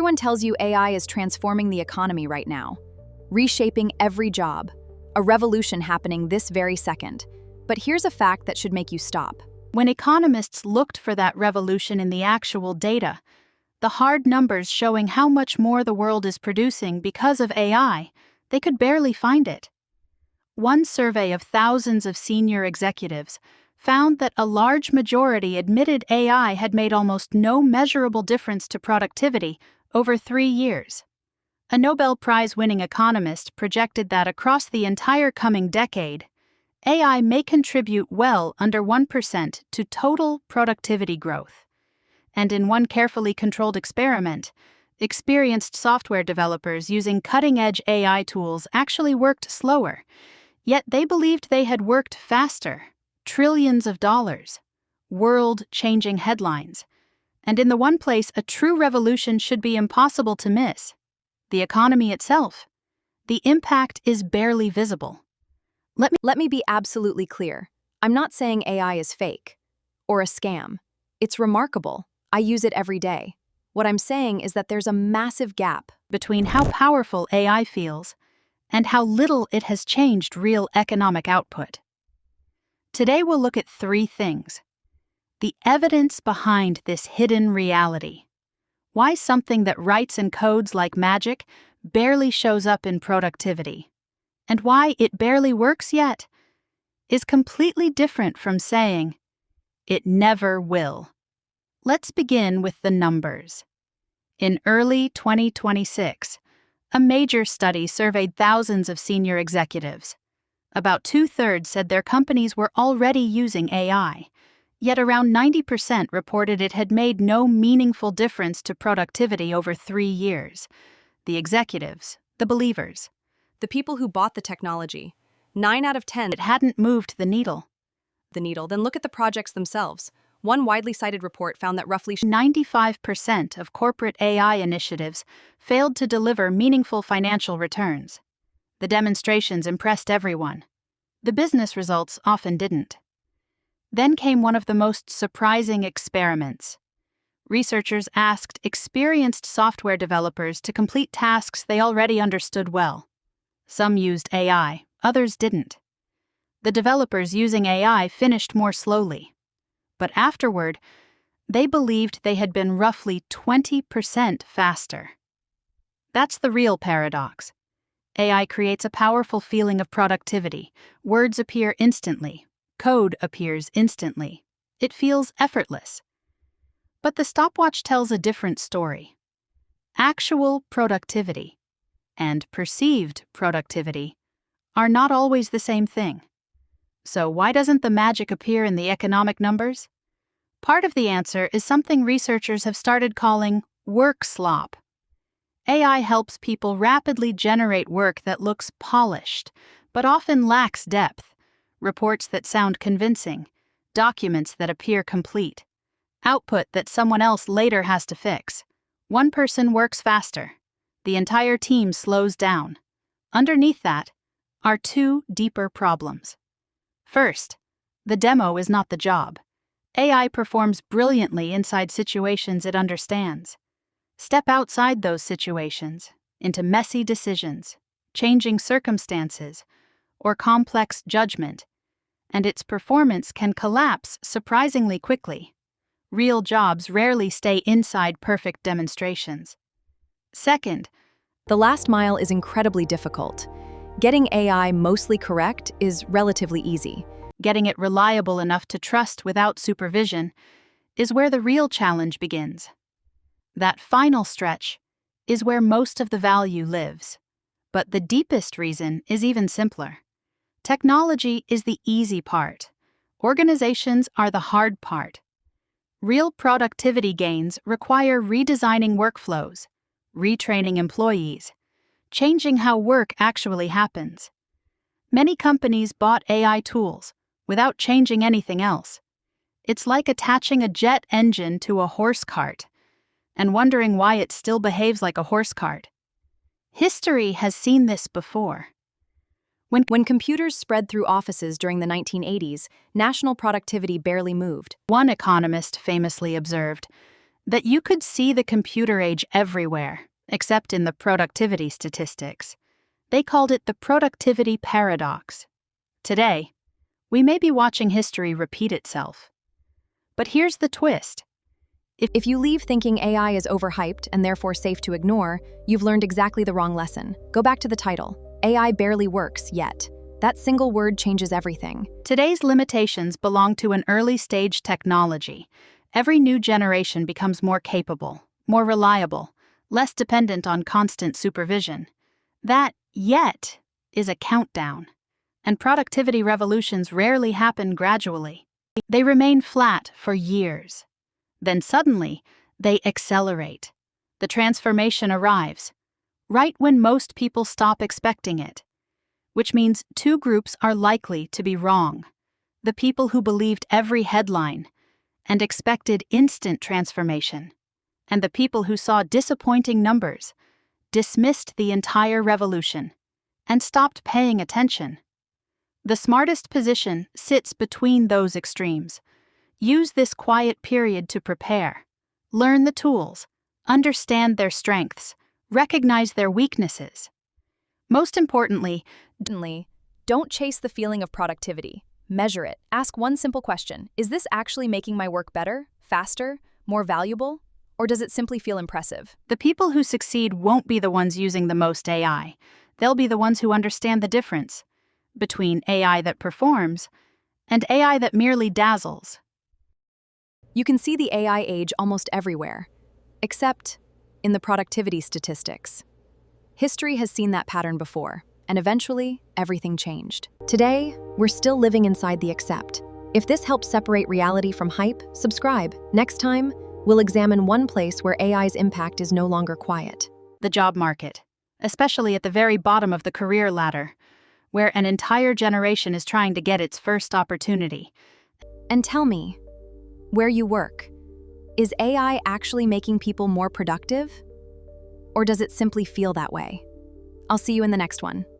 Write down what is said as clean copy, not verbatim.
Everyone tells you AI is transforming the economy right now, reshaping every job, a revolution happening this very second. But here's a fact that should make you stop. When economists looked for that revolution in the actual data, the hard numbers showing how much more the world is producing because of AI, they could barely find it. One survey of thousands of senior executives found that a large majority admitted AI had made almost no measurable difference to productivity over 3 years. A Nobel Prize-winning economist projected that across the entire coming decade, AI may contribute well under 1% to total productivity growth. And in one carefully controlled experiment, experienced software developers using cutting-edge AI tools actually worked slower, yet they believed they had worked faster, trillions of dollars, world-changing headlines. And in the one place a true revolution should be impossible to miss, the economy itself, the impact is barely visible. Let me be absolutely clear. I'm not saying AI is fake or a scam. It's remarkable. I use it every day. What I'm saying is that there's a massive gap between how powerful AI feels and how little it has changed real economic output. Today we'll look at 3 things. The evidence behind this hidden reality. Why something that writes and codes like magic barely shows up in productivity. And why it barely works yet is completely different from saying, it never will. Let's begin with the numbers. In early 2026, a major study surveyed thousands of senior executives. About 2/3 said their companies were already using AI, yet around 90% reported it had made no meaningful difference to productivity over 3 years. The executives, the believers, the people who bought the technology. 9 out of 10 it hadn't moved the needle. Then look at the projects themselves. One widely cited report found that roughly 95% of corporate AI initiatives failed to deliver meaningful financial returns. The demonstrations impressed everyone. The business results often didn't. Then came one of the most surprising experiments. Researchers asked experienced software developers to complete tasks they already understood well. Some used AI, others didn't. The developers using AI finished more slowly. But afterward, they believed they had been roughly 20% faster. That's the real paradox. AI creates a powerful feeling of productivity. Words appear instantly. Code appears instantly. It feels effortless. But the stopwatch tells a different story. Actual productivity and perceived productivity are not always the same thing. So why doesn't the magic appear in the economic numbers? Part of the answer is something researchers have started calling work slop. AI helps people rapidly generate work that looks polished, but often lacks depth, reports that sound convincing, documents that appear complete, output that someone else later has to fix. One person works faster. The entire team slows down. Underneath that are 2 deeper problems. First, the demo is not the job. AI performs brilliantly inside situations it understands. Step outside those situations, into messy decisions, changing circumstances, or complex judgment, and its performance can collapse surprisingly quickly. Real jobs rarely stay inside perfect demonstrations. Second, the last mile is incredibly difficult. Getting AI mostly correct is relatively easy. Getting it reliable enough to trust without supervision is where the real challenge begins. That final stretch is where most of the value lives. But the deepest reason is even simpler. Technology is the easy part. Organizations are the hard part. Real productivity gains require redesigning workflows, retraining employees, changing how work actually happens. Many companies bought AI tools without changing anything else. It's like attaching a jet engine to a horse cart and wondering why it still behaves like a horse cart. History has seen this before. When computers spread through offices during the 1980s, national productivity barely moved. One economist famously observed, that you could see the computer age everywhere, except in the productivity statistics. They called it the productivity paradox. Today, we may be watching history repeat itself. But here's the twist. If you leave thinking AI is overhyped and therefore safe to ignore, you've learned exactly the wrong lesson. Go back to the title. AI barely works yet. That single word changes everything. Today's limitations belong to an early-stage technology. Every new generation becomes more capable, more reliable, less dependent on constant supervision. That yet is a countdown. And productivity revolutions rarely happen gradually. They remain flat for years. Then suddenly, they accelerate. The transformation arrives, right when most people stop expecting it. Which means two groups are likely to be wrong. The people who believed every headline and expected instant transformation, and the people who saw disappointing numbers, dismissed the entire revolution, and stopped paying attention. The smartest position sits between those extremes. Use this quiet period to prepare. Learn the tools, understand their strengths, recognize their weaknesses. Most importantly, don't chase the feeling of productivity. Measure it. Ask one simple question. Is this actually making my work better, faster, more valuable? Or does it simply feel impressive? the people who succeed won't be the ones using the most AI. They'll be the ones who understand the difference between AI that performs and AI that merely dazzles. You can see the AI age almost everywhere, except in the productivity statistics. History has seen that pattern before, and eventually, everything changed. Today, we're still living inside the accept. If this helps separate reality from hype, subscribe. Next time, we'll examine one place where AI's impact is no longer quiet. The job market, especially at the very bottom of the career ladder, where an entire generation is trying to get its first opportunity. And tell me, where you work, is AI actually making people more productive? Or does it simply feel that way? I'll see you in the next one.